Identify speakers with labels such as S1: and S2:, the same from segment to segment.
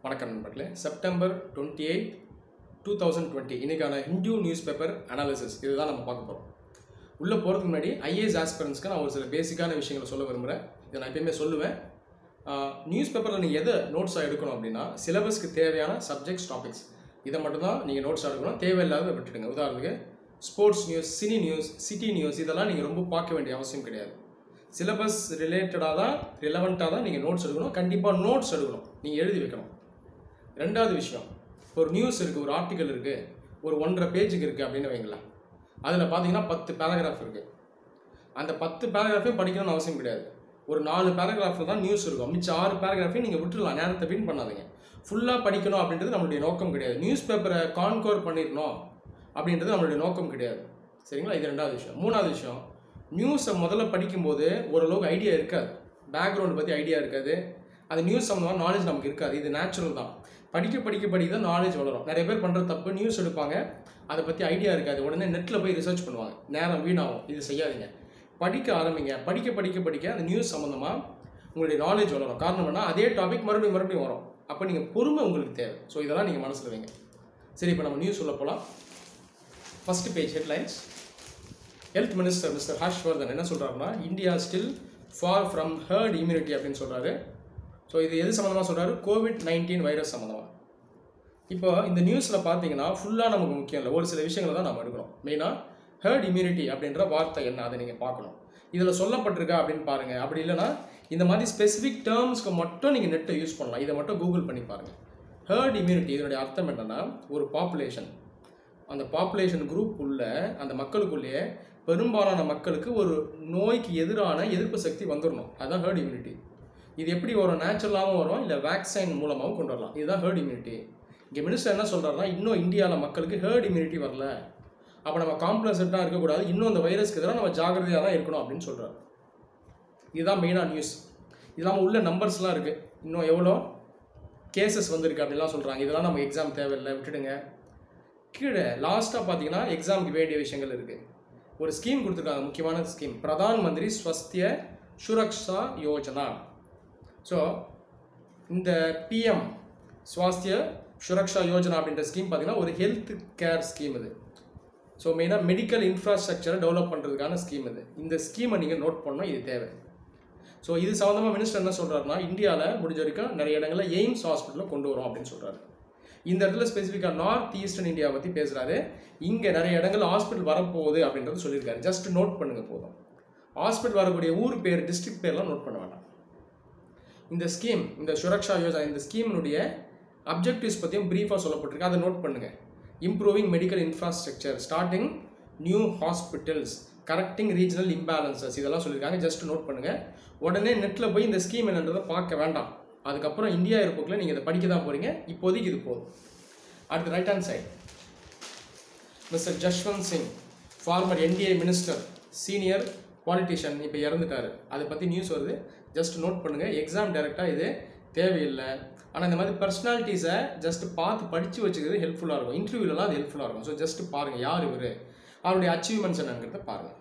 S1: வணக்கம் நண்பர்களே. செப்டம்பர் 28, 2020 இன்னைக்கான ஹிந்து நியூஸ் பேப்பர் அனாலிசிஸ் இதுதான் நம்ம பார்க்க போகிறோம். உள்ளே போகிறதுக்கு முன்னாடி ஐஏஎஸ் ஆஸ்பிரன்ஸ்க்கு நான் ஒரு சில பேசிக்கான விஷயங்களை சொல்ல விரும்புகிறேன். இதை நான் எப்பயுமே சொல்லுவேன். நியூஸ் பேப்பரில் நீங்கள் எதை நோட்ஸாக எடுக்கணும் அப்படின்னா சிலபஸ்க்கு தேவையான சப்ஜெக்ட்ஸ் டாபிக்ஸ் இதை மட்டும்தான் நீங்கள் நோட்ஸாக எடுக்கணும். தேவையில்லாத விட்டுடுங்க. உதாரணத்துக்கு sports news, cine news, city news இதெல்லாம் நீங்கள் ரொம்ப பார்க்க வேண்டிய அவசியம் கிடையாது. சிலபஸ் ரிலேட்டடாக தான் ரிலவெண்ட்டாக தான் நீங்கள் நோட்ஸ் எடுக்கணும். கண்டிப்பாக நோட்ஸ் எடுக்கணும், நீங்கள் எழுதி வைக்கணும். ரெண்டாவது விஷயம், ஒரு நியூஸ் இருக்குது, ஒரு ஆர்டிக்கல் இருக்குது, ஒரு 1.5 பேஜுக்கு இருக்குது அப்படின்னு வைங்களேன். அதில் பார்த்தீங்கன்னா 10 பேராகிராஃப் இருக்குது. அந்த 10 பேராகிராஃபையும் படிக்கணும்னு அவசியம் கிடையாது. ஒரு 4 பேராகிராஃபில் தான் நியூஸ் இருக்கும். மிச்சம் 6 பேராகிராஃபையும் நீங்கள் விட்டுடலாம். நேரத்தை வீண் பண்ணாதீங்க. ஃபுல்லாக படிக்கணும் அப்படின்றது நம்மளுடைய நோக்கம் கிடையாது. நியூஸ் பேப்பரை கான்கோர் பண்ணிடணும் அப்படின்றது நம்மளுடைய நோக்கம் கிடையாது. சரிங்களா? இது ரெண்டாவது விஷயம். மூணாவது விஷயம், நியூஸை முதல்ல படிக்கும்போது ஓரளவுக்கு ஐடியா இருக்காது. பேக்ரவுண்ட் பற்றி ஐடியா இருக்காது. அது நியூஸ் சம்மந்தமாக நாலேஜ் நமக்கு இருக்காது. இது நேச்சுரல் தான். படிக்க தான் நாலேஜ் வளரும். நிறைய பேர் பண்ணுற தப்பு, நியூஸ் எடுப்பாங்க, அதை பற்றி ஐடியா இருக்காது, உடனே நெட்டில் போய் ரிசர்ச் பண்ணுவாங்க, நேரம் வீணாகும். இது செய்யாதீங்க. படிக்க ஆரம்பிங்க. படிக்க அந்த நியூஸ் சம்மந்தமாக உங்களுடைய நாலேஜ் வளரும். காரணம் என்ன, அதே டாபிக் மறுபடியும் வரும். அப்போ நீங்கள் பொறுமை உங்களுக்கு தேவை. ஸோ இதெல்லாம் நீங்கள் மனசில் வைங்க. சரி, இப்போ நம்ம நியூஸ் உள்ள போகலாம். First page headlines. Health minister mister Harshvardhan என்ன சொல்கிறாருன்னா, India still for from hurt immunity அப்படின்னு சொல்கிறாரு. ஸோ இது எது சம்மந்தமாக சொல்கிறாரு? COVID-19 வைரஸ் சம்மந்தமாக. இப்போ இந்த நியூஸில் பார்த்தீங்கன்னா ஃபுல்லாக நமக்கு முக்கியம் இல்லை, ஒரு சில விஷயங்களை தான் நம்ம எடுக்கணும். மெயினாக ஹர்ட் இம்யூனிட்டி அப்படின்ற வார்த்தை என்ன, அதை நீங்கள் பார்க்கணும். இதில் சொல்லப்பட்டிருக்கா அப்படின்னு பாருங்கள். அப்படி இல்லைனா இந்த மாதிரி ஸ்பெசிஃபிக் டேர்ம்ஸ்க்கு மட்டும் நீங்கள் நெட்டை யூஸ் பண்ணலாம். இதை மட்டும் கூகுள் பண்ணி பாருங்கள். ஹர்ட் இம்யூனிட்டி இதனுடைய அர்த்தம் என்னென்னா, ஒரு பாப்புலேஷன், அந்த பாப்புலேஷன் குரூப் உள்ள அந்த மக்களுக்குள்ளேயே பெரும்பாலான மக்களுக்கு ஒரு நோய்க்கு எதிரான எதிர்ப்பு சக்தி வந்துடணும். அதுதான் ஹர்ட் இம்யூனிட்டி. இது எப்படி வரும்? நேச்சுரலாகவும் வரும், இல்லை வேக்சின் மூலமாகவும் கொண்டு வரலாம். இதுதான் ஹர்ட் இம்யூனிட்டி. இங்கே மினிஸ்டர் என்ன சொல்கிறாருன்னா, இன்னும் இந்தியாவில் மக்களுக்கு ஹர்ட் இம்யூனிட்டி வரல, அப்போ நம்ம காம்ப்ளசண்ட்டாக இருக்கக்கூடாது, இன்னும் அந்த வைரஸ்க்கு எதிராக நம்ம ஜாகிரதையாக தான் இருக்கணும் அப்படின்னு சொல்கிறார். இதுதான் மெயினாக நியூஸ். இல்லாமல் உள்ள நம்பர்ஸ்லாம் இருக்குது, இன்னும் எவ்வளோ கேசஸ் வந்திருக்கு அப்படின்லாம் சொல்கிறாங்க. இதெல்லாம் நம்ம எக்ஸாம் தேவையில்லை, விட்டுடுங்க. கீழே லாஸ்ட்டாக பார்த்தீங்கன்னா எக்ஸாமுக்கு வேண்டிய விஷயங்கள் இருக்குது. ஒரு ஸ்கீம் கொடுத்துருக்காங்க, முக்கியமான ஸ்கீம், பிரதான் மந்திரி ஸ்வஸ்திய சுரக்ஷா யோஜனா. ஸோ இந்த PM ஸ்வாஸ்திய சுரக்ஷா யோஜனா அப்படின்ற ஸ்கீம் பார்த்தீங்கன்னா ஒரு ஹெல்த் கேர் ஸ்கீம் இது. ஸோ மெயினாக மெடிக்கல் இன்ஃப்ராஸ்ட்ரக்சரை டெவலப் பண்ணுறதுக்கான ஸ்கீம் இது. இந்த ஸ்கீமை நீங்கள் நோட் பண்ணணும், இது தேவை. ஸோ இது சம்மந்தமாக மினிஸ்டர் என்ன சொல்கிறாருன்னா, இந்தியாவில் முடிஞ்ச வரைக்கும் நிறைய இடங்களில் எய்ம்ஸ் ஹாஸ்பிட்டலில் கொண்டு வரும் அப்படின்னு சொல்கிறாரு. இந்த இடத்துல ஸ்பெசிஃபிக்காக நார்த் ஈஸ்டர்ன் இந்தியா பற்றி பேசுகிறாரு. இங்கே நிறைய இடங்கள் ஹாஸ்பிட்டல் வரப்போகுது அப்படின்றது சொல்லியிருக்காரு. ஜஸ்ட் நோட் பண்ணுங்கள் போதும். ஹாஸ்பிட்டல் வரக்கூடிய ஊர் பேர், டிஸ்ட்ரிக்ட் பேர்லாம் நோட் பண்ண வேண்டாம். இந்த ஸ்கீம், இந்த சுரக்ஷா யோஜனா, இந்த ஸ்கீமினுடைய அப்ஜெக்டிவ்ஸ் பற்றியும் ப்ரீஃபாக சொல்லப்பட்டிருக்கு, அதை நோட் பண்ணுங்கள். Improving medical infrastructure, starting new hospitals, correcting regional imbalances, இதெல்லாம் சொல்லியிருக்காங்க. ஜஸ்ட் நோட் பண்ணுங்கள். உடனே நெட்டில் போய் இந்த ஸ்கீம் என்னன்றதை பார்க்க வேண்டாம். அதுக்கப்புறம் இந்தியா இருப்புக்குள்ள நீங்கள் இதை படிக்க தான் போகிறீங்க. இப்போதைக்கு இது போதும். அடுத்து right hand side, mister Jaswant Singh, former NDA minister, senior politician, இப்போ இறந்துட்டார். அதை பற்றி நியூஸ் வருது. ஜஸ்ட் நோட் பண்ணுங்கள். எக்ஸாம் டைரெக்டாக இது தேவையில்லை. ஆனால் இந்த மாதிரி பர்சனாலிட்டிஸை ஜஸ்ட் பார்த்து படித்து வச்சுக்கிறது ஹெல்ப்ஃபுல்லாக இருக்கும். இன்டர்வியூலலாம் அது ஹெல்ப்ஃபுல்லாக இருக்கும். ஸோ ஜஸ்ட் பாருங்கள், யார் இவர், அவருடைய அச்சீவ்மெண்ட்ஸ் என்னங்கிறத பாருங்கள்.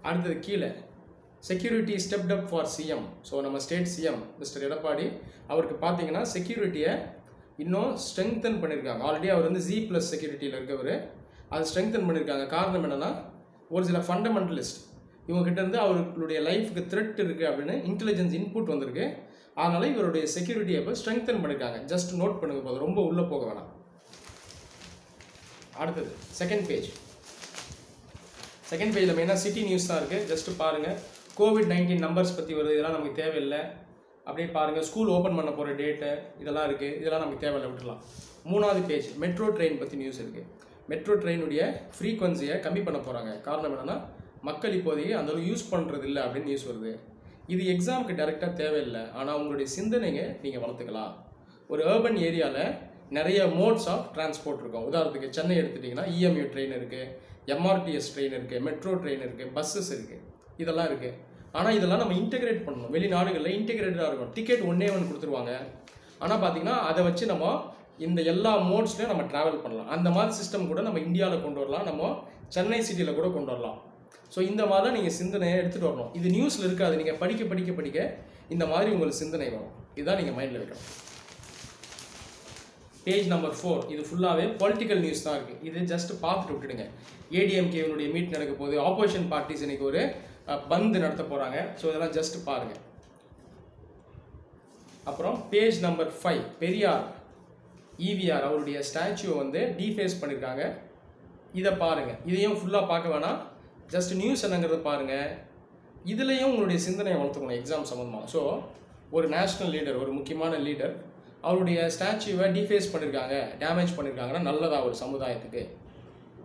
S1: அடுத்தது கீழே security stepped up for CM. So நம்ம ஸ்டேட் CM மிஸ்டர் எடப்பாடி, அவருக்கு பார்த்தீங்கன்னா செக்யூரிட்டியை இன்னும் ஸ்ட்ரெங்தன் பண்ணியிருக்காங்க. ஆல்ரெடி அவர் வந்து Z+ செக்யூரிட்டியில் இருக்கவர், அதை ஸ்ட்ரெங்தன் பண்ணியிருக்காங்க. காரணம் என்னென்னா, ஒரு சில ஃபண்டமெண்டலிஸ்ட் இவங்ககிட்ட இருந்து அவர்களுடைய லைஃபுக்கு த்ரெட் இருக்குது அப்படின்னு இன்டெலிஜென்ஸ் இன்புட் வந்திருக்கு. அதனால் இவருடைய செக்யூரிட்டியை இப்போ ஸ்ட்ரெங்தன் பண்ணியிருக்காங்க. ஜஸ்ட் நோட் பண்ணுங்கள் போதும், ரொம்ப உள்ளே போக வேணாம். அடுத்தது செகண்ட் பேஜில் மெயினாக சிட்டி நியூஸ் தான் இருக்குது. ஜஸ்ட்டு பாருங்கள். COVID-19 நம்பர்ஸ் பற்றி வருது, இதெல்லாம் நமக்கு தேவையில்லை. அப்படியே பாருங்கள். ஸ்கூல் ஓப்பன் பண்ண போகிற டேட்டு இதெல்லாம் இருக்குது, இதெல்லாம் நமக்கு தேவையில்லை, விட்டுலாம். மூணாவது பேஜ் மெட்ரோ ட்ரெயின் பற்றி நியூஸ் இருக்குது. மெட்ரோ ட்ரெயினுடைய ஃப்ரீக்வன்சியை கம்மி பண்ண போகிறாங்க. காரணம் என்னென்னா, மக்கள் இப்போதைக்கு அந்தளவு யூஸ் பண்ணுறது இல்லை அப்படின்னு நியூஸ் வருது. இது எக்ஸாமுக்கு டைரெக்டாக தேவையில்லை, ஆனால் உங்களுடைய சிந்தனையை நீங்கள் வளர்த்துக்கலாம். ஒரு ஏர்பன் ஏரியாவில் நிறைய மோட்ஸ் ஆஃப் டிரான்ஸ்போர்ட் இருக்கும். உதாரணத்துக்கு சென்னை எடுத்துட்டிங்கன்னா EMU ட்ரெயின் இருக்குது, MRTS ட்ரெயின் இருக்குது, மெட்ரோ ட்ரெயின் இருக்குது, பஸ்ஸஸ் இருக்குது, இதெல்லாம் இருக்குது. ஆனால் இதெல்லாம் நம்ம இன்டெகிரேட் பண்ணணும். வெளிநாடுகளில் இன்டெகிரேட்டடாக இருக்கும். டிக்கெட் ஒன்றே கொடுத்துருவாங்க. ஆனால் பார்த்தீங்கன்னா அதை வச்சு நம்ம இந்த எல்லா மோட்ஸ்லையும் நம்ம ட்ராவல் பண்ணலாம். அந்த மாதிரி சிஸ்டம் கூட நம்ம இந்தியாவில் கொண்டு வரலாம், நம்ம சென்னை சிட்டியில் கூட கொண்டு வரலாம். ஸோ இந்த மாதிரிலாம் நீங்கள் சிந்தனையை எடுத்துகிட்டு வரணும். இது நியூஸில் இருக்காது. நீங்கள் படிக்க இந்த மாதிரி உங்களுக்கு சிந்தனை வரும். இதுதான் நீங்கள் மைண்டில் வைக்கணும். பேஜ் நம்பர் 4 இது ஃபுல்லாகவே பொலிட்டிக்கல் நியூஸ் தான் இருக்குது. இது ஜஸ்ட் பார்த்துட்டு விட்டுடுங்க. ஏடிஎம்கேனுடைய மீட் நடக்க போகுது, ஆப்போசிஷன் பார்ட்டிஸ் இன்னைக்கு ஒரு பந்து நடத்த போகிறாங்க. ஸோ இதெல்லாம் ஜஸ்ட் பாருங்கள். அப்புறம் பேஜ் நம்பர் 5 பெரியார் ஈவிஆர் அவருடைய ஸ்டாச்சுவை வந்து டீஃபேஸ் பண்ணியிருக்காங்க. இதை பாருங்கள். இதையும் ஃபுல்லாக பார்க்க வேணாம், ஜஸ்ட் நியூஸ் என்னங்கிறத பாருங்கள். இதுலேயும் உங்களுடைய சிந்தனையை வளர்த்துக்கணும் எக்ஸாம் சம்மந்தமாக. ஸோ ஒரு நேஷ்னல் லீடர், ஒரு முக்கியமான லீடர் அவருடைய ஸ்டாச்சுவை டீஃபேஸ் பண்ணியிருக்காங்க, டேமேஜ் பண்ணியிருக்காங்கன்னா நல்லதா ஒரு சமுதாயத்துக்கு?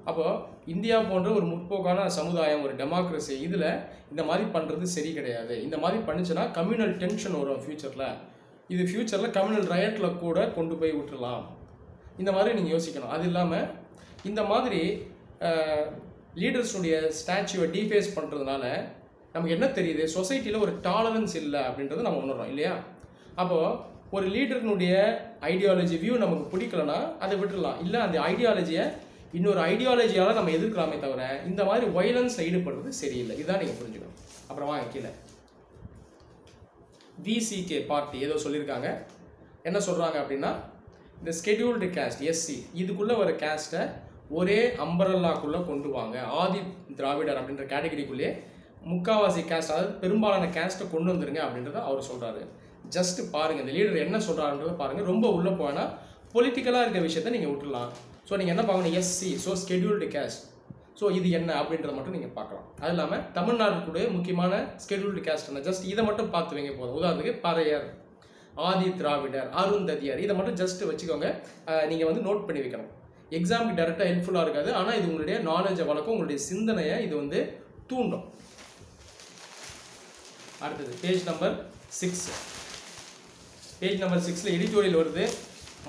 S1: அப்போது இந்தியா போன்ற ஒரு முற்போக்கான சமுதாயம், ஒரு டெமோக்ரஸி, இதில் இந்த மாதிரி பண்ணுறது சரி கிடையாது. இந்த மாதிரி பண்ணிச்சுன்னா கம்யூனல் டென்ஷன் வரும் ஃப்யூச்சரில். இது ஃப்யூச்சரில் கம்யூனல் ரயட்டில் கூட கொண்டு போய் விட்டுடலாம். இந்த மாதிரி நீங்கள் யோசிக்கணும். அது இல்லாமல் இந்த மாதிரி லீடர்ஸுடைய ஸ்டாச்சுவை டீஃபேஸ் பண்ணுறதுனால நமக்கு என்ன தெரியுது? சொசைட்டியில் ஒரு டாலரன்ஸ் இல்லை அப்படின்றத நம்ம உணர்றோம் இல்லையா? அப்போது ஒரு லீடர்னுடைய ஐடியாலஜி வியூ நமக்கு பிடிக்கலன்னா அதை விட்டுடலாம். இல்லை அந்த ஐடியாலஜியை இன்னொரு ஐடியாலஜியால் நம்ம எதிர்க்கலாமே தவிர இந்த மாதிரி வைலன்ஸில் ஈடுபடுறது சரியில்லை. இதுதான் நீங்கள் புரிஞ்சுக்கணும். அப்புறமா கீழே விசிகே பார்ட்டி ஏதோ சொல்லியிருக்காங்க. என்ன சொல்கிறாங்க அப்படின்னா, இந்த ஸ்கெடியூல்டு கேஸ்ட் எஸ்சி இதுக்குள்ளே வர கேஸ்ட்டை ஒரே அம்பரல்லாக்குள்ளே கொண்டு வாங்க. ஆதி திராவிடர் அப்படின்ற கேட்டகரிக்குள்ளேயே முக்காவாசி கேஸ்ட், அதாவது பெரும்பாலான கேஸ்ட்டை கொண்டு வந்துருங்க அப்படின்றத அவர் சொல்கிறாரு. ஜஸ்ட் பாருங்கள் இந்த லீடர் என்ன சொல்கிறாருன்றதை பாருங்கள். ரொம்ப உள்ளே போனால் பொலிட்டிக்கலாக இருக்க விஷயத்தை நீங்கள் விட்டுடலாம். ஸோ நீங்கள் என்ன பார்க்கணும்? SC, so scheduled caste. So இது என்ன அப்படின்றத மட்டும் நீங்கள் பார்க்கலாம். அது இல்லாமல் தமிழ்நாடு கூட முக்கியமான ஸ்கெடியூல்டு கேஸ்ட் என்ன, ஜஸ்ட் இதை மட்டும் பார்த்து வைங்க போதும். உதாரணத்துக்கு பறையர், ஆதி திராவிடர், அருந்ததியர், இதை மட்டும் ஜஸ்ட் வச்சுக்கோங்க. நீங்கள் வந்து நோட் பண்ணி வைக்கணும். எக்ஸாமுக்கு டேரெக்டாக ஹெல்ப்ஃபுல்லாக இருக்காது, ஆனால் இது உங்களுடைய நாலேஜை வளர்க்கும், உங்களுடைய சிந்தனையை இது வந்து தூண்டும். அடுத்தது பேஜ் நம்பர் 6. பேஜ் நம்பர் 6ல் எடிட்டோரியல் வருது.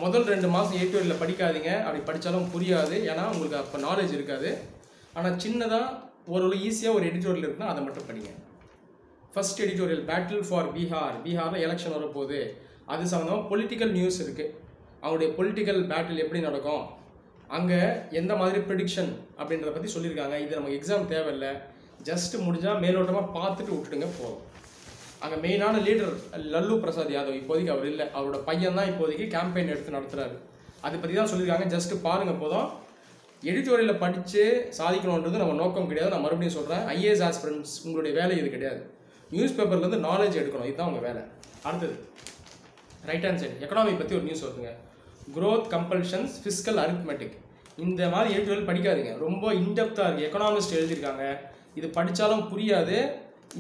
S1: முதல் 2 மாதம் எடிட்டோரியலில் படிக்காதீங்க. அப்படி படித்தாலும் புரியாது, ஏன்னா உங்களுக்கு அப்போ நாலேஜ் இருக்காது. ஆனால் சின்னதாக ஒரு ஈஸியாக ஒரு எடிட்டோரியல் இருக்குன்னா அதை மட்டும் படிங்க. First editorial battle for Bihar. பீகாரில் எலெக்ஷன் வரப்போகுது, அது சம்மந்தமாக பொலிட்டிக்கல் நியூஸ் இருக்குது. அவங்களுடைய பொலிட்டிக்கல் பேட்டில் எப்படி நடக்கும், அங்கே எந்த மாதிரி ப்ரெடிக்ஷன் அப்படின்றத பற்றி சொல்லியிருக்காங்க. இது நமக்கு எக்ஸாம் தேவையில்லை, ஜஸ்ட் முடிஞ்சால் மேலோட்டமாக பார்த்துட்டு விட்டுடுங்க போதும். அங்கே மெயினான லீடர் லல்லு பிரசாத் யாதவ், இப்போதைக்கு அவர் இல்லை, அவரோட பையன் தான் இப்போதைக்கு கேம்பெயின் எடுத்து நடத்துகிறாரு. அதை பற்றி தான் சொல்லியிருக்காங்க. ஜஸ்ட்டு பாருங்கள் போதும். எடிட்டோரியலில் படித்து சாதிக்கணுன்றது நம்ம நோக்கம் கிடையாது. நான் மறுபடியும் சொல்கிறேன், ஐஏஎஸ் ஆஸ்பிரண்ட்ஸ் உங்களுடைய வேலை இது கிடையாது. நியூஸ் பேப்பர்லேருந்து நாலேஜ் எடுக்கணும், இதுதான் உங்கள் வேலை. அடுத்தது ரைட் ஹேண்ட் சைடு எக்கனாமி பற்றி ஒரு நியூஸ் வருதுங்க. growth compulsions fiscal arithmetic. இந்த மாதிரி எடிட்டோரியல் படிக்காதீங்க, ரொம்ப இன்டெப்த்தாக இருக்குது. எக்கனாமிஸ்ட் எழுதியிருக்காங்க, இது படித்தாலும் புரியாது.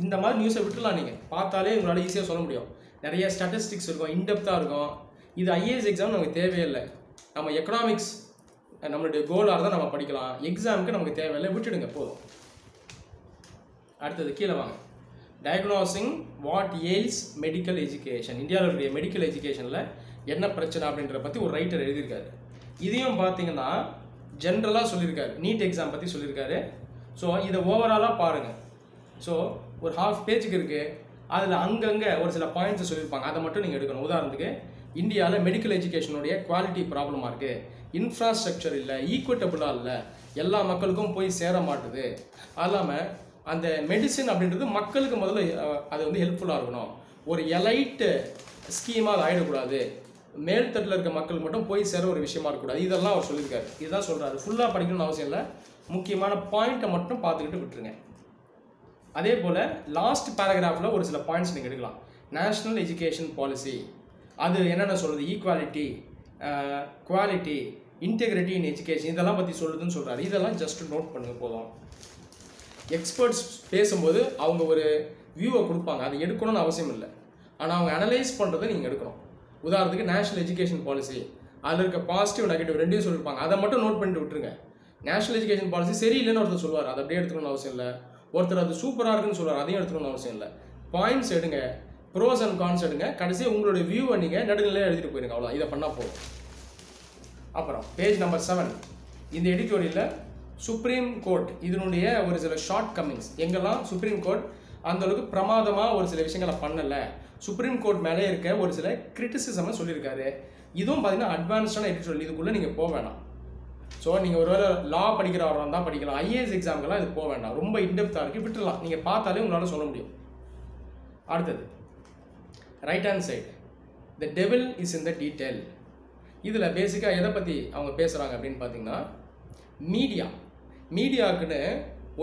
S1: இந்த மாதிரி நியூஸை விட்டுலாம், நீங்கள் பார்த்தாலே உங்களால் ஈஸியாக சொல்ல முடியும். நிறைய ஸ்டாட்டிஸ்டிக்ஸ் இருக்கும், இன்டெப்த்தாக இருக்கும். இது ஐஏஎஸ் எக்ஸாம் நமக்கு தேவையில்லை. நம்ம எக்கனாமிக்ஸ் நம்மளுடைய கோலாக இருந்தால் நம்ம படிக்கலாம், எக்ஸாமுக்கு நமக்கு தேவையில்லை, விட்டுடுங்க போதும். அடுத்தது கீழே வாங்க. Diagnosing what ails medical education. இந்தியாவுடைய மெடிக்கல் எஜுகேஷனில் என்ன பிரச்சனை அப்படின்றத பற்றி ஒரு ரைட்டர் எழுதியிருக்காரு. இதையும் பார்த்தீங்கன்னா ஜென்ரலாக சொல்லியிருக்காரு, நீட் எக்ஸாம் பற்றி சொல்லியிருக்காரு. ஸோ இதை ஓவராலாக பாருங்கள். ஸோ ஒரு ஹாஃப் பேஜுக்கு இருக்குது, அதில் அங்கங்கே ஒரு சில பாயிண்ட்ஸை சொல்லியிருப்பாங்க, அதை மட்டும் நீங்கள் எடுக்கணும். உதாரணத்துக்கு இந்தியாவில் மெடிக்கல் எஜுகேஷனுடைய குவாலிட்டி ப்ராப்ளமாக இருக்குது, இன்ஃப்ராஸ்ட்ரக்சர் இல்லை, ஈக்குவட்டபுளாக இல்லை, எல்லா மக்களுக்கும் போய் சேர மாட்டுது. அது இல்லாமல் அந்த மெடிசின் அப்படின்றது மக்களுக்கு முதல்ல அது வந்து ஹெல்ப்ஃபுல்லாக இருக்கணும். ஒரு எலைட்டு ஸ்கீமாக அது ஆகிடக்கூடாது, மேல்தட்டில் இருக்க மக்களுக்கு மட்டும் போய் சேர ஒரு விஷயமா இருக்கக்கூடாது. இதெல்லாம் அவர் சொல்லியிருக்காரு. இதுதான் சொல்கிறாரு. ஃபுல்லாக படிக்கணும்னு அவசியம் இல்லை, முக்கியமான பாயிண்ட்டை மட்டும் பார்த்துக்கிட்டு விட்டுருங்க. அதே போல் லாஸ்ட் பேராகிராஃபில் ஒரு சில பாயிண்ட்ஸ் நீங்கள் எடுக்கலாம். நேஷ்னல் எஜுகேஷன் பாலிசி அது என்னென்ன சொல்கிறது, equality, quality, integrity in education, இதெல்லாம் பற்றி சொல்லுதுன்னு சொல்கிறாரு. இதெல்லாம் ஜஸ்ட் நோட் பண்ணுங்க போதும். எக்ஸ்பர்ட்ஸ் பேசும்போது அவங்க ஒரு வியூவை கொடுப்பாங்க, அதை எடுக்கணும்னு அவசியம் இல்லை, ஆனால் அவங்க அனலைஸ் பண்ணுறதை நீங்கள் எடுக்கணும். உதாரணத்துக்கு நேஷ்னல் எஜுகேஷன் பாலிசி, அதில் இருக்க பாசிட்டிவ் நெகட்டிவ் ரெண்டையும் சொல்லியிருப்பாங்க, அதை மட்டும் நோட் பண்ணிட்டு விட்டுருங்க. நேஷ்னல் எஜுகேஷன் பாலிசி சரியில்லைன்னு ஒருத்தர் சொல்லுவார், அதை அப்படியே எடுத்துக்கணும்னு அவசியம் இல்லை. ஒருத்தர் அது சூப்பராக இருக்குன்னு சொல்லுவார், அதையும் எடுத்துக்கணும்னு அவசியம் இல்லை. பாயிண்ட்ஸ் எடுங்க, ப்ரோஸ் அண்ட் கான்ஸ் எடுங்க, கடைசியாக உங்களுடைய வியூவை நீங்கள் நடுநிலையாக எழுதிட்டு போயிருங்க, அவ்வளோ. இதை பண்ணால் போதும். அப்புறம் பேஜ் நம்பர் 7 இந்த எடிட்டோரியலில் சுப்ரீம் கோர்ட் இதனுடைய ஒரு சில ஷார்ட் கம்மிங்ஸ், எங்கெல்லாம் சுப்ரீம் கோர்ட் அந்தளவுக்கு பிரமாதமாக ஒரு சில விஷயங்களை பண்ணலை, சுப்ரீம் கோர்ட் மேலே இருக்க ஒரு சில கிரிட்டிசிசமை சொல்லியிருக்காரு. இதுவும் பார்த்தீங்கன்னா அட்வான்ஸ்டான எடிட்டோரியல், இதுக்குள்ளே நீங்கள் போக வேணாம். ஸோ நீங்கள் ஒருவேளை லா படிக்கிறவராக தான் படிக்கலாம், ஐஏஎஸ் எக்ஸாமுக்கெல்லாம் இது போக வேண்டாம், ரொம்ப இன்டெப்த்தாக இருக்குது, விட்டுடலாம். நீங்கள் பார்த்தாலே உங்களால் சொல்ல முடியும். அடுத்தது right hand side, the devil is in the detail. இதில் பேசிக்காக எதை பற்றி அவங்க பேசுகிறாங்க அப்படின்னு பார்த்தீங்கன்னா, மீடியாவுக்குன்னு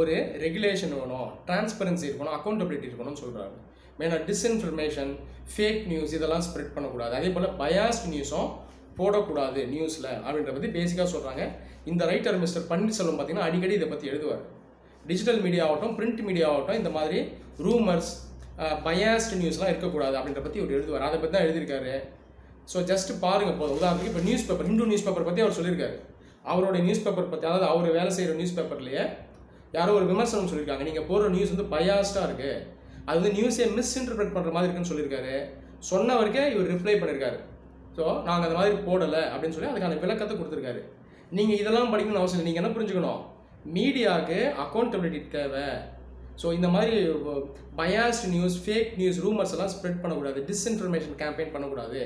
S1: ஒரு ரெகுலேஷன் வேணும், டிரான்ஸ்பரன்சி இருக்கணும், அக்கௌண்டபிலிட்டி இருக்கணும்னு சொல்கிறாங்க. மெயினாக டிஸ்இன்ஃபர்மேஷன், ஃபேக் நியூஸ் இதெல்லாம் ஸ்ப்ரெட் பண்ணக்கூடாது. அதே போல் பயாஸ்ட் நியூஸும் போடக்கூடாது நியூஸில் அப்படின்ற பற்றி பேசிக்காக சொல்கிறாங்க. இந்த ரைட்டர் மிஸ்டர் பன்னீர்செல்வம் பார்த்தீங்கன்னா அடிக்கடி இதை பற்றி எழுதுவார். டிஜிட்டல் மீடியா ஆகட்டும், பிரிண்ட் மீடியா ஆகட்டும், இந்த மாதிரி ரூமர்ஸ், பயாஸ்ட் நியூஸ்லாம் இருக்கக்கூடாது அப்படின்ற பற்றி அவர் எழுதுவார். அதை பற்றி தான் எழுதியிருக்காரு. ஸோ ஜஸ்ட் பாருங்கள் போதும். உதாரணத்துக்கு இப்போ news paper, Hindu news paper பற்றி அவர் சொல்லியிருக்காரு. அவருடைய நியூஸ் பேப்பர் பற்றி, அதாவது அவர் வேலை செய்கிற நியூஸ் பேப்பர்லேயே யாரோ ஒரு விமர்சனம் சொல்லியிருக்காங்க, நீங்கள் போடுற நியூஸ் வந்து பயாஸ்டாக இருக்குது, அது வந்து நியூஸை மிஸ்இன்டர்பிரட் பண்ணுற மாதிரி இருக்குன்னு சொல்லியிருக்காரு. சொன்னவருக்கே இவர் ரிப்ளை பண்ணியிருக்காரு. ஸோ நாங்கள் அந்த மாதிரி போடலை அப்படின்னு சொல்லி அதுக்கான விளக்கத்தை கொடுத்துருக்காரு. நீங்கள் இதெல்லாம் படிக்கணும்னு அவசியம் இல்லை. நீங்கள் என்ன புரிஞ்சுக்கணும், மீடியாவுக்கு அக்கௌண்டபிலிட்டி தேவை. ஸோ இந்த மாதிரி biased news, fake news, rumours எல்லாம் ஸ்ப்ரெட் பண்ணக்கூடாது, டிஸ்இன்ஃபர்மேஷன் கேம்பெயின் பண்ணக்கூடாது.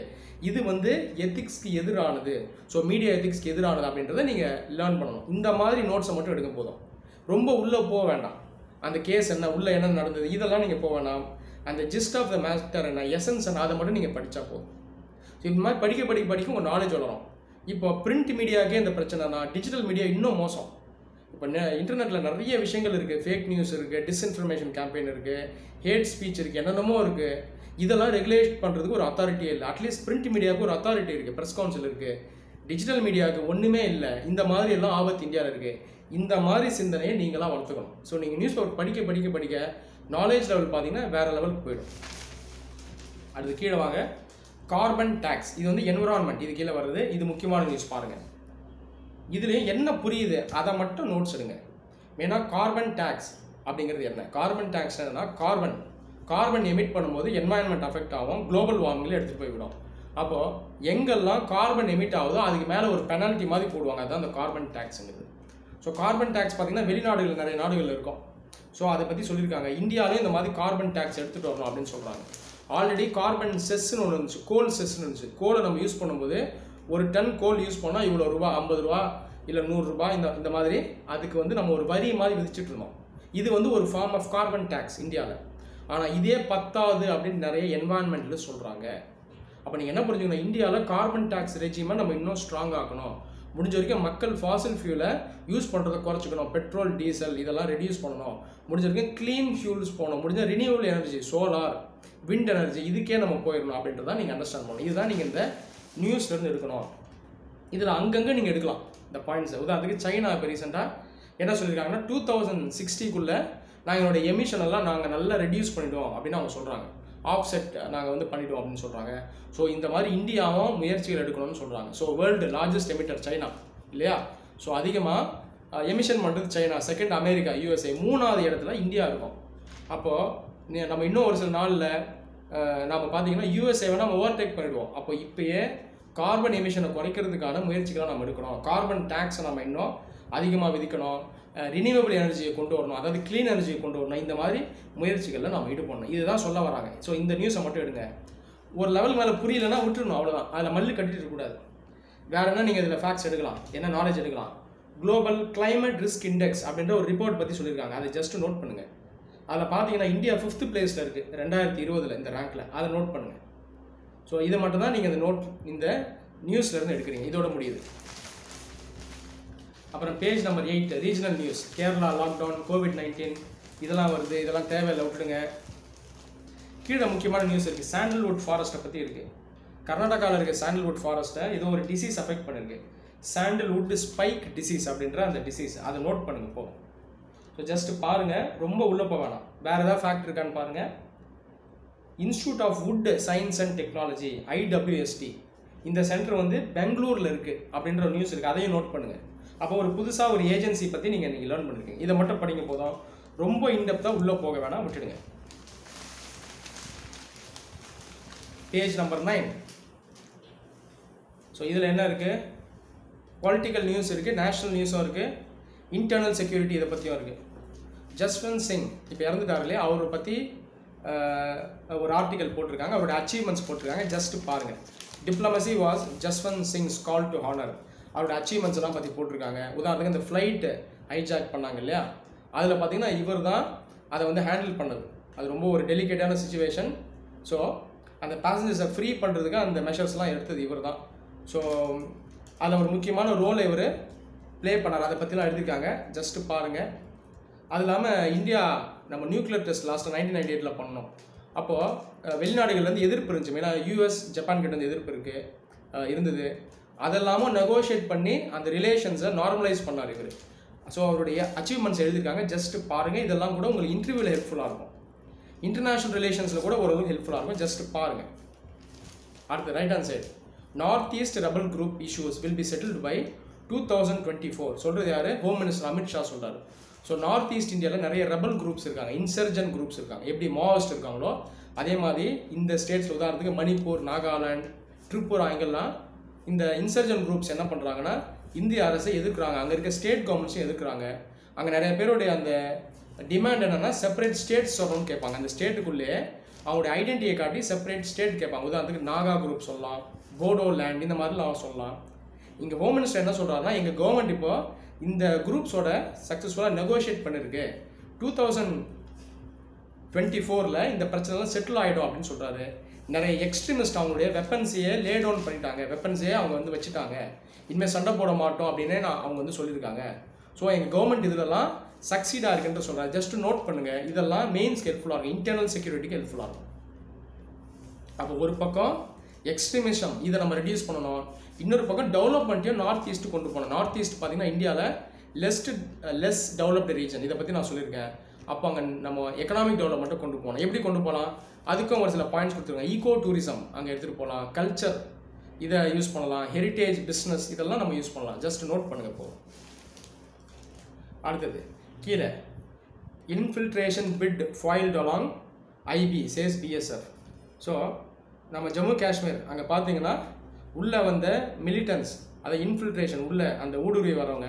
S1: இது வந்து எத்திக்ஸ்க்கு எதிரானது. ஸோ மீடியா எத்திக்ஸ்க்கு எதிரானது அப்படின்றத நீங்கள் லேர்ன் பண்ணணும். இந்த மாதிரி நோட்ஸை மட்டும் எடுக்க போதும். ரொம்ப உள்ளே போக வேண்டாம். அந்த கேஸ் என்ன, உள்ளே என்ன நடந்தது, இதெல்லாம் நீங்கள் போக வேண்டாம். அந்த ஜிஸ்ட் ஆஃப் த மேட்டர் என்ன, எசன்ஸ் என்ன, அதை மட்டும் நீங்கள் படித்தா போதும். ஸோ இந்த மாதிரி படிக்க உங்கள் நாலேஜ் வளரும். இப்போ பிரிண்ட் மீடியாவுக்கே இந்த பிரச்சனைனா, டிஜிட்டல் மீடியா இன்னும் மோசம். இப்போ இன்டர்நெட்டில் நிறைய விஷயங்கள் இருக்குது. ஃபேக் நியூஸ் இருக்குது, டிஸ்இன்ஃபர்மேஷன் கேம்பெயின் இருக்குது, ஹேட் ஸ்பீச் இருக்குது, என்னென்னமோ இருக்குது. இதெல்லாம் ரெகுலேட் பண்ணுறதுக்கு ஒரு அத்தாரிட்டியே இல்லை. அட்லீஸ்ட் பிரிண்ட் மீடியாவுக்கு ஒரு அத்தாரிட்டி இருக்குது, ப்ரெஸ் கவுன்சில் இருக்குது. டிஜிட்டல் மீடியாவுக்கு ஒன்றுமே இல்லை. இந்த மாதிரி எல்லாம் ஆபத்து இந்தியாவில் இருக்குது. இந்த மாதிரி சிந்தனையை நீங்களாம் வளர்த்துக்கணும். ஸோ நீங்கள் நியூஸ் பேப்பர் படிக்க நாலேஜ் லெவல் பார்த்தீங்கன்னா வேறு லெவலுக்கு போயிடும். அடுத்து கீழே வாங்க. கார்பன் டேக்ஸ், இது வந்து என்விரான்மெண்ட், இது கீழே வருது. இது முக்கியமான நியூஸ் பாருங்கள். இதில் என்ன புரியுது அதை மட்டும் நோட்ஸ் எடுங்க. மெயினாக கார்பன் டேக்ஸ் அப்படிங்கிறது என்ன? கார்பன் டேக்ஸ் என்னன்னா, கார்பன் எமிட் பண்ணும்போது என்வாயன்மெண்ட் அஃபெக்ட் ஆகும், குளோபல் வார்மிங்கில் எடுத்துகிட்டு போய்விடும். அப்போது எங்கெல்லாம் கார்பன் எமிட் ஆகுதோ அதுக்கு மேலே ஒரு பெனால்ட்டி மாதிரி போடுவாங்க. அதுதான் அந்த கார்பன் டேக்ஸுங்கிறது. ஸோ கார்பன் டேக்ஸ் பார்த்தீங்கன்னா வெளிநாடுகள், நிறைய நாடுகள் இருக்கும். ஸோ அதை பற்றி சொல்லியிருக்காங்க. இந்தியாவிலேயும் இந்த மாதிரி கார்பன் டேக்ஸ் எடுத்துகிட்டு வரணும் அப்படின்னு சொல்கிறாங்க. ஆல்ரெடி கார்பன் செஸ்ன்னு ஒன்று இருந்துச்சு, கோல் செஸ்ன்னு இருந்துச்சு. கோலை நம்ம யூஸ் பண்ணும்போது ஒரு டன் கோல் யூஸ் பண்ணால் இவ்வளோ ரூபா, 50 ரூபா இல்லை 100 ரூபா, இந்த மாதிரி அதுக்கு வந்து நம்ம ஒரு வரி மாதிரி விதிச்சுட்டு இருந்தோம். இது வந்து ஒரு ஃபார்ம் ஆஃப் கார்பன் டேக்ஸ் இந்தியாவில். ஆனால் இதே பத்தாது அப்படின்னு நிறைய என்வாயன்மெண்ட்டில் சொல்கிறாங்க. அப்போ நீங்கள் என்ன புரிஞ்சுக்கணும், இந்தியாவில் கார்பன் டேக்ஸ் ரெஜிமை நம்ம இன்னும் ஸ்ட்ராங் ஆக்கணும். முடிஞ்ச வரைக்கும் மக்கள் ஃபாசில் ஃபியூலை யூஸ் பண்ணுறதை குறைச்சிக்கணும். பெட்ரோல், டீசல் இதெல்லாம் ரெடியூஸ் பண்ணணும். முடிஞ்ச வரைக்கும் க்ளீன் ஃபியூல்ஸ் போகணும். முடிஞ்ச renewal energy, solar, wind energy, இதுக்கே நம்ம போயிடணும் அப்படின்றத நீங்கள் அண்டர்ஸ்டாண்ட் பண்ணணும். இதுதான் நீங்கள் இந்த நியூஸ்லேருந்து எடுக்கணும். இதில் அங்கங்கே நீங்கள் எடுக்கலாம் இந்த பாயிண்ட்ஸை. உதாரணத்துக்கு சைனா இப்போ ரீசெண்டாக என்ன சொல்லியிருக்காங்கன்னா, 2060 நாங்கள் எங்களோட எமிஷன் எல்லாம் நாங்கள் நல்லா ரெடியூஸ் பண்ணிவிடுவோம் அப்படின்னு அவங்க சொல்கிறாங்க. ஆஃப்செட் நாங்கள் வந்து பண்ணிவிடுவோம் அப்படின்னு சொல்கிறாங்க. ஸோ இந்த மாதிரி இந்தியாவும் முயற்சிகள் எடுக்கணும்னு சொல்கிறாங்க. So world largest emitter China இல்லையா? ஸோ அதிகமாக எமிஷன் பண்ணுறது சைனா, செகண்ட் அமெரிக்கா, USA, 3வது இடத்துல இந்தியா இருக்கும். அப்போது நம்ம இன்னும் ஒரு சில நாளில் நம்ம பார்த்தீங்கன்னா USA நம்ம ஓவர்டேக் பண்ணிவிடுவோம். அப்போ இப்போயே கார்பன் எமிஷனை குறைக்கிறதுக்கான முயற்சிகளை நம்ம எடுக்கணும். கார்பன் டேக்ஸை நம்ம இன்னும் அதிகமாக விதிக்கணும். ரினியூவபிள் எனர்ஜியை கொண்டு வரணும், அதாவது க்ளீன் எனர்ஜியை கொண்டு வரணும். இந்த மாதிரி முயற்சிகளில் நம்ம ஈடுபடணும். இதுதான் சொல்ல வராங்க. ஸோ இந்த நியூஸை மட்டும் எடுங்க. ஒரு லெவல் மேலே புரியலைன்னா விட்டுருணும், அவ்வளோதான். அதில் மல்லு கட்டிட்டு இருக்கக்கூடாது. வேறு என்ன நீங்கள் இதில் ஃபேக்ட்ஸ் எடுக்கலாம், என்ன நாலேஜ் எடுக்கலாம். குளோபல் கிளைமேட் ரிஸ்க் இண்டெக்ஸ் அப்படின்ற ஒரு ரிப்போர்ட் பற்றி சொல்லியிருக்காங்க. அதை ஜஸ்ட் நோட் பண்ணுங்கள். அதில் பார்த்தீங்கன்னா இந்தியா 5th பிளேஸில் இருக்குது 2020 இந்த ரேங்க்கில். அதை நோட் பண்ணுங்கள். ஸோ இதை மட்டும் தான் நீங்கள் இந்த நியூஸ்லேருந்து எடுக்கிறீங்க. இதோட முடியுது. அப்புறம் page number 8 regional news. Kerala lockdown, COVID-19 இதெல்லாம் வருது. இதெல்லாம் தேவையில்லை, விட்டுடுங்க. கீழே முக்கியமான நியூஸ் இருக்குது. சாண்டல்வுட் ஃபாரஸ்ட்டை பற்றி இருக்குது. கர்நாடகாவில் இருக்க சாண்டல்வுட் ஃபாரஸ்ட்டை ஏதோ ஒரு டிசீஸ் அஃபெக்ட் பண்ணிருக்கு. சாண்டல்வுட் ஸ்பைக் டிசீஸ் அப்படின்ற அந்த டிசீஸ். அதை நோட் பண்ணுங்கள் போதும். ஸோ ஜஸ்ட் பாருங்கள், ரொம்ப உள்ளே போக வேணாம். வேறு ஏதாவது ஃபேக்ட் இருக்கான்னு பாருங்கள். Institute of wood science and technology, IWST, இந்த சென்டர் வந்து பெங்களூரில் இருக்குது அப்படின்ற ஒரு நியூஸ் இருக்குது. அதையும் நோட் பண்ணுங்கள். அப்போ ஒரு புதுசாக ஒரு ஏஜென்சி பற்றி நீங்கள் லேர்ன் பண்ணிருக்கீங்க. இதை மட்டும் படிங்க போதும். ரொம்ப இன்டெப்த்தாக உள்ளே போக வேணாம், விட்டுடுங்க. Page number 9. ஸோ இதில் என்ன இருக்குது? பொலிட்டிக்கல் நியூஸ் இருக்குது, நேஷ்னல் நியூஸும் இருக்குது, இன்டர்னல் செக்யூரிட்டி இதை பற்றியும் இருக்குது. ஜஸ்வந்த் சிங் இப்போ இறந்துட்டார் இல்லையா, அவரை பற்றி ஒரு ஆர்டிக்கல் போட்டிருக்காங்க. அவரோட அச்சீவ்மெண்ட்ஸ் போட்டிருக்காங்க. ஜஸ்ட் பாருங்கள். Diplomacy was Jaswant Singh's call to honour. அவரோட அச்சீவ்மெண்ட்ஸ் எல்லாம் பற்றி போட்டிருக்காங்க. உதாரணத்துக்கு இந்த ஃப்ளைட்டு ஹைஜாக் பண்ணாங்க இல்லையா, அதில் பார்த்தீங்கன்னா இவர் தான் அதை வந்து ஹேண்டில் பண்ணது. அது ரொம்ப ஒரு டெலிகேட்டான சுச்சுவேஷன். ஸோ அந்த பேசஞ்சர்ஸை ஃப்ரீ பண்ணுறதுக்கு அந்த மெஷர்ஸ்லாம் எடுத்தது இவர் தான். ஸோ அதில் ஒரு முக்கியமான ரோலை இவர் ப்ளே பண்ணார். அதை பற்றிலாம் எழுதியிருக்காங்க, ஜஸ்ட்டு பாருங்கள். அது இல்லாமல் இந்தியா நம்ம நியூக்ளியர் டெஸ்ட் லாஸ்ட்டு 1998 பண்ணோம். அப்போது வெளிநாடுகள்லேருந்து எதிர்ப்பு இருந்துச்சு. மெயினாக யூஎஸ் ஜப்பான் கிட்ட இருந்து எதிர்ப்பு இருந்தது. அதெல்லாமல் நெகோஷியேட் பண்ணி அந்த ரிலேஷன்ஸை நார்மலைஸ் பண்ணார் இவர். ஸோ அவருடைய அச்சீவ்மெண்ட்ஸ் எழுதியிருக்காங்க, ஜஸ்ட்டு பாருங்கள். இதெல்லாம் கூட உங்களுக்கு இன்டர்வியூவில் ஹெல்ப்ஃபுல்லாக இருக்கும், இன்டர்நேஷ்னல் ரிலேஷன்ஸில் கூட ஓரளவுக்கு ஹெல்ப்ஃபுல்லாக இருக்கும், ஜஸ்ட்டு பாருங்கள். அடுத்து right hand side, north east rebel group issues will be settled by 2024. சொல்கிறது யார்? ஹோம் மினிஸ்டர் அமித்ஷா சொல்கிறார். ஸோ நார்த் ஈஸ்ட் இந்தியாவில் நிறைய ரெபல் குரூப்ஸ் இருக்காங்க, இன்சர்ஜென்ட் குரூப்ஸ் இருக்காங்க. எப்படி மாவோயிஸ்ட் இருக்காங்களோ அதே மாதிரி இந்த ஸ்டேட்ஸில் உதாரணத்துக்கு மணிப்பூர், நாகாலாந்து, திரிபுரா, இங்கெல்லாம் இந்த இன்சர்ஜென்ட் குரூப்ஸ் என்ன பண்ணுறாங்கன்னா இந்திய அரசை எதிர்க்கிறாங்க. அங்கே இருக்க ஸ்டேட் கவர்மெண்ட்ஸையும் எதிர்க்கிறாங்க. அங்கே நிறைய பேருடைய அந்த டிமாண்ட் என்னென்னா செப்பரேட் ஸ்டேட்ஸ் சொல்லணும்னு கேட்பாங்க. அந்த ஸ்டேட்டுக்குள்ளேயே அவங்களுடைய ஐடென்டிட்டியை காட்டி செப்பரேட் ஸ்டேட் கேட்பாங்க. உதாரணத்துக்கு நாகா குரூப் சொல்லலாம், போடோ லேண்ட், இந்த மாதிரிலாம் சொல்லலாம். இங்கே ஹோம் மினிஸ்டர் என்ன சொல்கிறாருன்னா எங்கள் கவர்மெண்ட் இப்போ இந்த குரூப்ஸோட சக்ஸஸ்ஃபுல்லாக நெகோஷியேட் பண்ணியிருக்கு, 2024 இந்த பிரச்சனைலாம் செட்டில் ஆகிடும் அப்படின்னு சொல்கிறாரு. நிறைய எக்ஸ்ட்ரீமிஸ்ட் அவங்களுடைய வெப்பன்ஸையே லே டவுன் பண்ணிட்டாங்க, வெப்பன்ஸையே அவங்க வந்து வச்சுட்டாங்க, இனிமேல் சண்டை போட மாட்டோம் அப்படின்னு அவங்க வந்து சொல்லியிருக்காங்க. ஸோ எங்கள் கவர்மெண்ட் இதிலெல்லாம் சக்சீடாக இருக்குன்னு சொல்கிறாங்க. ஜஸ்ட் நோட் பண்ணுங்கள், இதெல்லாம் மெயின்ஸ்க்கு ஹெல்ப்ஃபுல்லாக இருக்கும், இன்டர்னல் செக்யூரிட்டிக்கு ஹெல்ப்ஃபுல்லாக இருக்கும். அப்போ ஒரு பக்கம் எக்ஸ்ட்ரீமிசம் இதை நம்ம ரெடியூஸ் பண்ணணும், இன்னொரு பக்கம் டெவலப்மெண்ட்டையும் நார்த் ஈஸ்ட்டு கொண்டு போகணும். நார்த் ஈஸ்ட் பார்த்தீங்கன்னா இந்தியாவில் லெஸ் டெவலப்டு ரீஜன், இதை பற்றி நான் சொல்லியிருக்கேன். அப்போ அங்கே நம்ம எக்கனாமிக் டெவலப்மெண்ட்டை கொண்டு போகணும். எப்படி கொண்டு போகலாம்? அதுக்கும் ஒரு சில பாயிண்ட்ஸ் கொடுத்துருக்காங்க. ஈகோ டூரிசம் அங்கே எடுத்துகிட்டு போகலாம், கல்ச்சர் இதை யூஸ் பண்ணலாம், ஹெரிட்டேஜ் பிஸ்னஸ் இதெல்லாம் நம்ம யூஸ் பண்ணலாம். ஜஸ்ட் நோட் பண்ணுங்கள் போகும். அடுத்தது கீழே infiltration bid foiled along IB says BSF. So நம்ம ஜம்மு காஷ்மீர் அங்கே பார்த்தீங்கன்னா உள்ளே வந்த மிலிட்டன்ஸ், அதை இன்ஃபில்ட்ரேஷன் உள்ள அந்த ஊடுருவி வரவங்க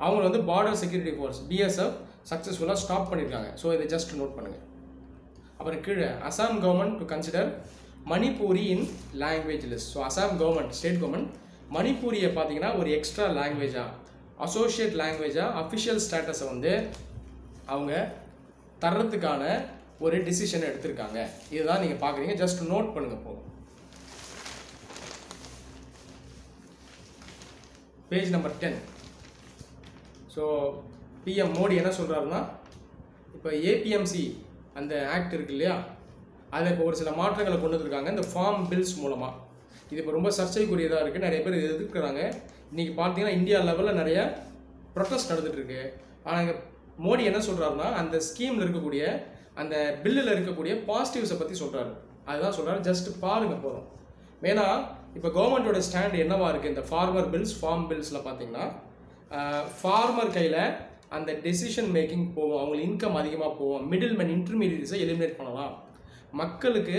S1: அவங்க வந்து பார்டர் செக்யூரிட்டி ஃபோர்ஸ் பிஎஸ்எஃப் சக்ஸஸ்ஃபுல்லாக ஸ்டாப் பண்ணியிருக்காங்க. ஸோ இதை ஜஸ்ட் நோட் பண்ணுங்கள். அப்புறம் கீழே Assam government to consider Manipuri in language list. So Assam government, state government மணிப்பூரியை பார்த்தீங்கன்னா ஒரு எக்ஸ்ட்ரா லாங்குவேஜாக, அசோசியேட் லாங்குவேஜாக, அஃபிஷியல் ஸ்டேட்டஸை வந்து அவங்க தர்றதுக்கான ஒரு டிசிஷனை எடுத்திருக்காங்க. இதுதான் நீங்கள் பார்க்குறீங்க, ஜஸ்ட் நோட் பண்ணுங்கள் போகும். Page number 10. So PM Modi என்ன சொல்கிறாருன்னா, இப்போ ஏபிஎம்சி அந்த ஆக்ட் இருக்கு இல்லையா, அதில் இப்போ ஒரு சில மாற்றங்களை கொண்டு வந்திருக்காங்க இந்த ஃபார்ம் பில்ஸ் மூலமாக. இது இப்போ ரொம்ப சர்ச்சைக்குரியதாக இருக்குது, நிறைய பேர் எதிர்க்கிறாங்க. இன்றைக்கி பார்த்தீங்கன்னா இந்தியா லெவலில் நிறைய ப்ரொட்டஸ்ட் நடந்துகிட்ருக்கு. ஆனால் இங்கே மோடி என்ன சொல்கிறாருன்னா அந்த ஸ்கீமில் இருக்கக்கூடிய அந்த பில்லில் இருக்கக்கூடிய பாசிட்டிவ்ஸை பற்றி சொல்கிறாரு. அதுதான் சொல்கிறாரு, ஜஸ்ட் பாருங்கள் போதும். மெயினாக இப்போ கவர்மெண்ட்டோட ஸ்டாண்ட் என்னவா இருக்குது இந்த ஃபார்மர் பில்ஸ், ஃபார்ம் பில்ஸில் பார்த்தீங்கன்னா ஃபார்மர் கையில் அந்த டெசிஷன் மேக்கிங் போகும், அவங்களுக்கு இன்கம் அதிகமாக போகும், மிடில் மேன் இன்டர்மீடியட்ஸை எலிமினேட் பண்ணலாம், மக்களுக்கு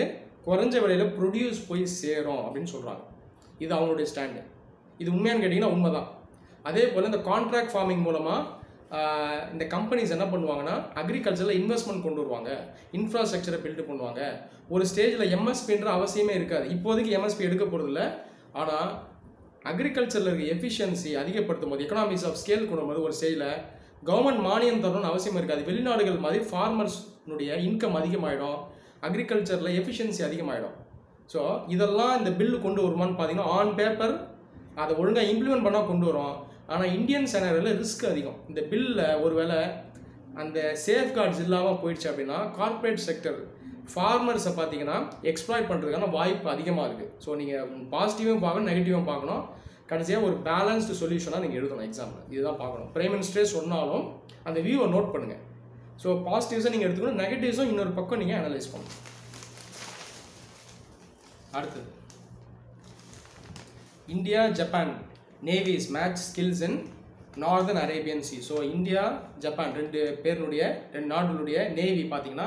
S1: குறைஞ்ச விலையில் ப்ரொடியூஸ் போய் சேரும் அப்படின்னு சொல்கிறாங்க. இது அவங்களுடைய ஸ்டாண்டு. இது உண்மையானு கேட்டிங்கன்னா உண்மை தான். அதே போல் இந்த கான்ட்ராக்ட் ஃபார்மிங் மூலமாக இந்த கம்பெனிஸ் என்ன பண்ணுவாங்கன்னா அக்ரிகல்ச்சரில் இன்வெஸ்ட்மெண்ட் கொண்டு வருவாங்க, இன்ஃப்ராஸ்ட்ரக்சரை பில்டு பண்ணுவாங்க. ஒரு ஸ்டேஜில் எம்எஸ்பின்ற அவசியமே இருக்காது. இப்போதைக்கு எம்எஸ்பி எடுக்க போகிறதில்ல. ஆனால் அக்ரிகல்ச்சரில் இருக்க எஃபிஷியன்சி அதிகப்படுத்தும் போது, எக்கனாமிக்ஸ் ஆஃப் ஸ்கேல் கொண்டு வரும்போது ஒரு ஸ்டேஜில் கவர்மெண்ட் மானியம் தரணும்னு அவசியம் இருக்காது. வெளிநாடுகள் மாதிரி ஃபார்மர்ஸ்னுடைய இன்கம் அதிகமாகிடும், அக்ரிகல்ச்சரில் எஃபிஷியன்சி அதிகமாகிடும். ஸோ இதெல்லாம் இந்த பில்லு கொண்டு வருமானு பார்த்தீங்கன்னா ஆன் பேப்பர் அதை ஒழுங்காக இம்ப்ளிமெண்ட் பண்ணால் கொண்டு வரும். ஆனால் இந்தியன் சேனலில் ரிஸ்க் அதிகம். இந்த பில்லில் ஒருவேளை அந்த சேஃப்கார்ட்ஸ் இல்லாமல் போயிடுச்சு அப்படின்னா கார்ப்பரேட் செக்டர் ஃபார்மர்ஸை பார்த்தீங்கன்னா எக்ஸ்ப்ளாய்ட் பண்ணுறதுக்கான வாய்ப்பு அதிகமாக இருக்குது. ஸோ நீங்கள் பாசிட்டிவும் பார்க்கணும், நெகட்டிவும் பார்க்கணும். கடைசியாக ஒரு பேலன்ஸ்டு சொல்யூஷனாக நீங்கள் எழுதணும் எக்ஸாமில். இதுதான் பார்க்கணும். பிரைம் மினிஸ்டரே சொன்னாலும் அந்த வியூவை நோட் பண்ணுங்கள். ஸோ பாசிட்டிவ்ஸை நீங்கள் எடுத்துக்கணும், நெகட்டிவ்ஸும் இன்னொரு பக்கம் நீங்கள் அனலைஸ் பண்ணணும். அடுத்தது India Japan navies match skills இன் northern Arabian sea. So India Japan ரெண்டு நாடுகளுடைய நேவி பார்த்தீங்கன்னா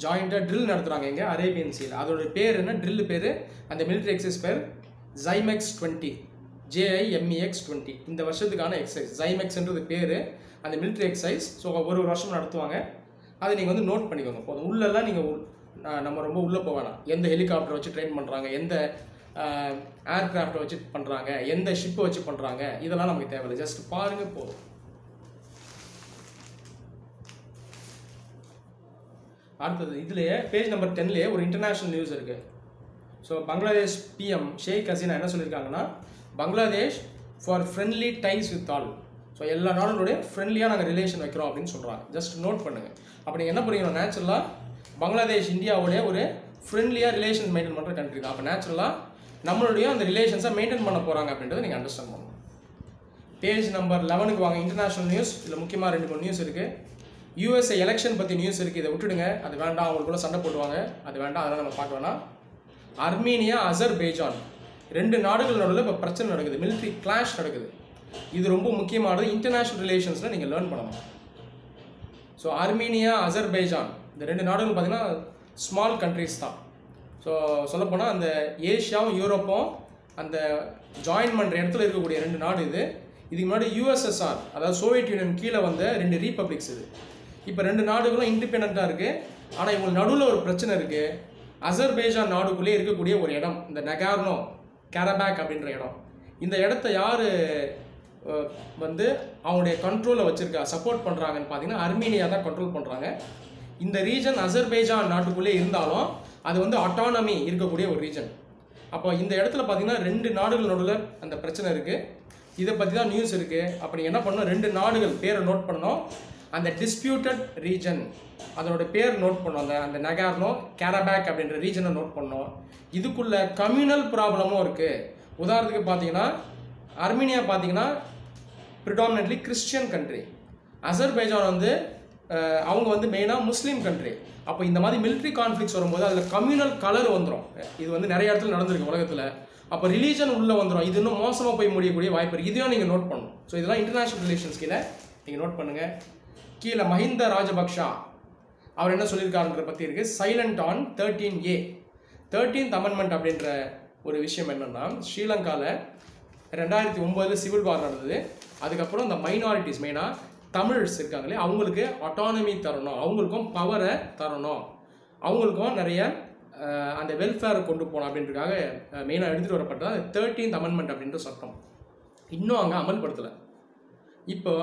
S1: ஜாயிண்டாக ட்ரில் நடத்துகிறாங்க இங்கே அரேபியன் சீல். அதோட பேர் என்ன, ட்ரில் பேர், அந்த மிலிட்ரி எக்ஸசைஸ் பேர் ஜைமெக்ஸ் 20, JIMEX 20. இந்த வருஷத்துக்கான எக்ஸசைஸ் ஜைமெக்ஸ்ன்றது பேர் அந்த மிலிட்ரி எக்ஸசைஸ். ஸோ ஒரு வருஷம் நடத்துவாங்க. அதை நீங்கள் வந்து நோட் பண்ணிக்கோங்க போதும். உள்ளெல்லாம் நீங்கள் நம்ம ரொம்ப உள்ளே போக வேணாம். எந்த ஹெலிகாப்டரை வச்சு ட்ரெயின் பண்ணுறாங்க, எந்த ஏர்கிராஃப்டை வச்சு பண்ணுறாங்க, எந்த ஷிப்பை வச்சு பண்ணுறாங்க, இதெல்லாம் நமக்கு தேவையில்லை. ஜஸ்ட் பாருங்கள் போதும். அடுத்தது இதுலேயே பேஜ் நம்பர் 10லேயே ஒரு இன்டர்நேஷ்னல் நியூஸ் இருக்குது. ஸோ பங்களாதேஷ் பிஎம் ஷேக் ஹசீனா என்ன சொல்லியிருக்காங்கன்னா, Bangladesh for friendly dies with all. So எல்லா நாடுகளோட ஃப்ரெண்ட்லியாக நாங்கள் ரிலேஷன் வைக்கிறோம் அப்படின்னு சொல்கிறாங்க. ஜஸ்ட் நோட் பண்ணுங்கள். அப்போ நீங்கள் என்ன பண்ணுறீங்கன்னா, நேச்சுரலாக பங்களாதேஷ் இந்தியாவோடைய ஒரு ஃப்ரெண்ட்லியாக ரிலேஷன் மெயின்டைன் பண்ணுற கண்ட்ரி தான். அப்போ நேச்சுரலாக நம்மளுடைய அந்த ரிலேஷன்ஸை மெயின்டைன் பண்ண போகிறாங்க அப்படின்றத நீங்கள் அண்டர்ஸ்டாண்ட் பண்ணணும். பேஜ் நம்பர் 11க்கு வாங்க. International news. இதில் முக்கியமாக 2-3 நியூஸ் இருக்குது. யூஎஸ்ஏ எலெக்ஷன் பற்றி நியூஸ் இருக்குது. இதை விட்டுடுங்க, அது வேண்டாம். அவங்களுக்குள்ள சண்டை போடுவாங்க, அது வேண்டாம். அதெல்லாம் நம்ம பார்க்க வேணாம். அர்மீனியா, அசர்பைஜான் 2 நாடுகள் நடுவில் இப்போ பிரச்சனை நடக்குது. மிலிட்ரி கிளாஷ் நடக்குது. இது ரொம்ப முக்கியமானது. இன்டர்நேஷ்னல் ரிலேஷன்ஸில் நீங்கள் லேர்ன் பண்ணணும். ஸோ அர்மீனியா, அசர்பைஜான் இந்த 2 நாடுகள் பார்த்தீங்கன்னா ஸ்மால் கண்ட்ரிஸ் தான். ஸோ சொல்லப்போனால் அந்த ஏஷியாவும் யூரோப்பும் அந்த ஜாயின் பண்ணுற இடத்துல இருக்கக்கூடிய 2 நாடு இது. இதுக்கு முன்னாடி யூஎஸ்எஸ்ஆர், அதாவது சோவியத் யூனியன் கீழே வந்த 2 ரீபப்ளிக்ஸ் இது. இப்போ 2 நாடுகளும் இண்டிபெண்ட்டாக இருக்குது. ஆனால் இவங்களுக்கு நடுவில் ஒரு பிரச்சனை இருக்குது. அசர்பைஜான் நாடுக்குள்ளே இருக்கக்கூடிய ஒரு இடம், இந்த நகார்னோ கரபாக் அப்படின்ற இடம். இந்த இடத்த யார் வந்து அவங்களுடைய கண்ட்ரோலில் வச்சுருக்கா, சப்போர்ட் பண்ணுறாங்கன்னு பார்த்தீங்கன்னா அர்மீனியா தான் கண்ட்ரோல் பண்ணுறாங்க. இந்த ரீஜன் அசர்பைஜான் நாட்டுக்குள்ளே இருந்தாலும் அது வந்து அட்டானமி இருக்கக்கூடிய ஒரு ரீஜன். அப்போ இந்த இடத்துல பார்த்தீங்கன்னா 2 நாடுகள் நடுவில் அந்த பிரச்சனை இருக்குது. இதை பற்றி தான் நியூஸ் இருக்குது. அப்போ நீங்கள் என்ன பண்ணணும், 2 நாடுகள் பேரை நோட் பண்ணணும். அந்த டிஸ்பியூட்டட் ரீஜன் அதனோட பேர் நோட் பண்ணணும். அந்த நகார்னோ கரபாக் அப்படின்ற ரீஜனை நோட் பண்ணணும். இதுக்குள்ள கம்யூனல் ப்ராப்ளமும் இருக்குது. உதாரணத்துக்கு பார்த்தீங்கன்னா அர்மீனியா பார்த்தீங்கன்னா ப்ரிடாமினென்ட்லி கிறிஸ்டியன் கண்ட்ரி. அசர்பைஜான் வந்து அவங்க வந்து மெயினாக முஸ்லீம் கண்ட்ரி. அப்போ இந்த மாதிரி மிலிட்ரி கான்ஃப்ளிக்ஸ் வரும்போது அதில் கம்யூனல் கலர் வந்துடும். இது வந்து நிறைய இடத்துல நடந்திருக்கு உலகத்தில். அப்போ ரிலீஜன் உள்ளே வந்துடும். இது இன்னும் மோசமாக போய் முடியக்கூடிய வாய்ப்பு இருக்குது. இதையும் நீங்கள் நோட் பண்ணணும். ஸோ இதெல்லாம் இன்டர்நேஷ்னல் ரிலேஷன்ஸ் கீழே நீங்கள் நோட் பண்ணுங்கள். கீழே மஹிந்த ராஜபக்ஷா அவர் என்ன சொல்லியிருக்காருன்ற பற்றி இருக்குது. Silent on 13A. 13th amendment அப்படின்ற ஒரு விஷயம் என்னென்னா, ஸ்ரீலங்காவில் 2009 சிவில் வார் நடந்தது. அதுக்கப்புறம் இந்த மைனாரிட்டிஸ் மெயினாக தமிழ்ஸ் இருக்காங்களே அவங்களுக்கு அட்டானமி தரணும், அவங்களுக்கும் பவரை தரணும், அவங்களுக்கும் நிறைய அந்த வெல்ஃபேரை கொண்டு போகணும் அப்படின்றதுக்காக மெயினாக எடுத்துகிட்டு வரப்பட்டது அந்த 13th அமெண்ட்மெண்ட் அப்படின்ற சட்டம். இன்னும் அங்கே அமல்படுத்தலை. இப்போ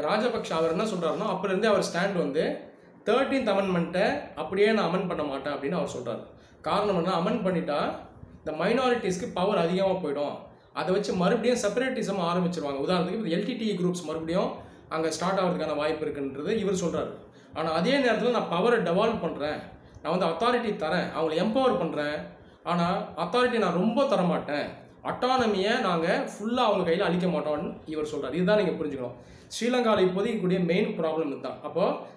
S1: ராஜபக்ஷ அவர் என்ன சொல்கிறாருன்னா, அப்போலேருந்தே அவர் ஸ்டாண்ட் வந்து 13th அமெண்ட்மெண்ட்டை அப்படியே நான் அமெண்ட் பண்ண மாட்டேன் அப்படின்னு அவர் சொல்கிறார். காரணம் என்ன, அமெண்ட் பண்ணிட்டா இந்த மைனாரிட்டிஸ்க்கு பவர் அதிகமாக போயிடும். அதை வச்சு மறுபடியும் செப்பரேட்டிசம் ஆரம்பிச்சிருவாங்க. உதாரணத்துக்கு இப்போ எல்டிடிஇ குரூப்ஸ் மறுபடியும் அங்கே ஸ்டார்ட் ஆகிறதுக்கான வாய்ப்பு இருக்குன்றது இவர் சொல்கிறாரு. ஆனால் அதே நேரத்தில் நான் பவரை டெவால்வ் பண்ணுறேன், நான் வந்து அத்தாரிட்டி தரேன், அவங்களை எம்பவர் பண்ணுறேன். ஆனால் அத்தாரிட்டி நான் ரொம்ப தரமாட்டேன், அட்டானமியை நாங்கள் ஃபுல்லாக அவங்க கையில் அளிக்க மாட்டோம்னு இவர் சொல்கிறார். இதுதான் நீங்கள் புரிஞ்சுக்கணும். ஸ்ரீலங்காவில் இப்போதைக்கு கூடிய மெயின் ப்ராப்ளம் இதுதான். அப்போது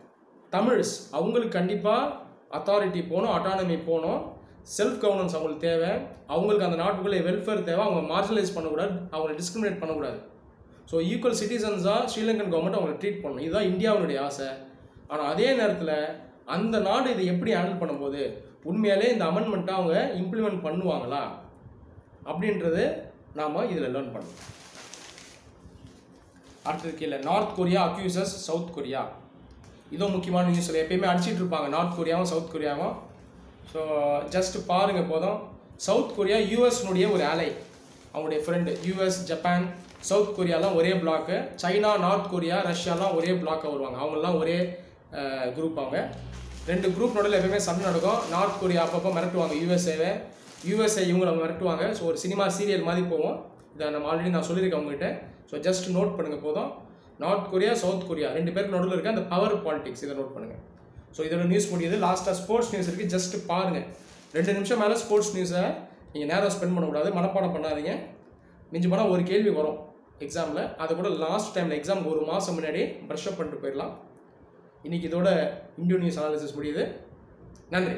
S1: தமிழ்ஸ் அவங்களுக்கு கண்டிப்பாக அத்தாரிட்டி போகணும், அட்டானமி போகணும், செல்ஃப் கவர்னன்ஸ் அவங்களுக்கு தேவை, அவங்களுக்கு அந்த நாட்டுக்குள்ளே வெல்ஃபேர் தேவை, அவங்க மார்ஜினலைஸ் பண்ணக்கூடாது, அவங்களை டிஸ்கிரிமினேட் பண்ணக்கூடாது. ஸோ ஈக்குவல் சிட்டிசன்ஸாக ஸ்ரீலங்கன் கவர்மெண்ட் அவங்களை ட்ரீட் பண்ணணும். இதுதான் இந்தியாவுடைய ஆசை. ஆனால் அதே நேரத்தில் அந்த நாடு இதை எப்படி ஹேண்டில் பண்ணும்போது உண்மையாலே இந்த அமெண்ட்மெண்ட்டை அவங்க இம்ப்ளிமெண்ட் பண்ணுவாங்களா அப்படின்றது நாம் இதில் லேர்ன் பண்ணணும். அடுத்தது கீழே north Korea accuses south Korea. இதுவும் முக்கியமான நியூஸில் எப்பயுமே அடிச்சிட்டு இருப்பாங்க நார்த் கொரியாவும் சவுத் கொரியாவும். ஸோ ஜஸ்ட் பாருங்கள் போதும். சவுத் கொரியா யூஎஸ்னுடைய ஒரு ஆலை, அவங்களுடைய ஃப்ரெண்டு. யூஎஸ், ஜப்பான், சவுத் கொரியாலாம் ஒரே பிளாக்கு. சைனா, நார்த் கொரியா, ரஷ்யாலாம் ஒரே பிளாக்காக வருவாங்க. அவங்கெல்லாம் ஒரே குரூப். அவங்க 2 குரூப் நடுவில் எப்பவுமே சண்டை நடக்கும். நார்த் கொரியா அப்பப்போ மிரட்டுவாங்க யூஎஸ்ஏவை, யூஎஸ்ஏ இவங்களை மிரட்டுவாங்க. ஸோ ஒரு சினிமா சீரியல் மாதிரி போவோம். இதை நம்ம ஆல்ரெடி நான் சொல்லியிருக்கேன் அவங்ககிட்ட. ஸோ ஜஸ்ட் நோட் பண்ணுங்கள் போதும். நார்த் கொரியா, சவுத் கொரியா 2 பேருக்கு நடுவில் இருக்க அந்த பவர் பாலிடிக்ஸ் இதை நோட் பண்ணுங்கள். ஸோ இதோட நியூஸ் முடியுது. லாஸ்ட்டாக ஸ்போர்ட்ஸ் நியூஸ் இருக்குது. ஜஸ்ட் பாருங்கள். 2 நிமிஷம் மேலே ஸ்போர்ட்ஸ் நியூஸை நீங்கள் நேரம் ஸ்பெண்ட் பண்ணக்கூடாது, மனப்பாடம் பண்ணாதீங்க. மிஞ்சி போனால் ஒரு கேள்வி வரும் எக்ஸாமில். அதை கூட லாஸ்ட் டைமில் எக்ஸாம் 1 மாதம் முன்னாடி ப்ரஷ் அப் பண்ணிட்டு போயிடலாம். இன்றைக்கி இதோட இந்தியன் நியூஸ் அனாலிசிஸ் முடியுது. நன்றி.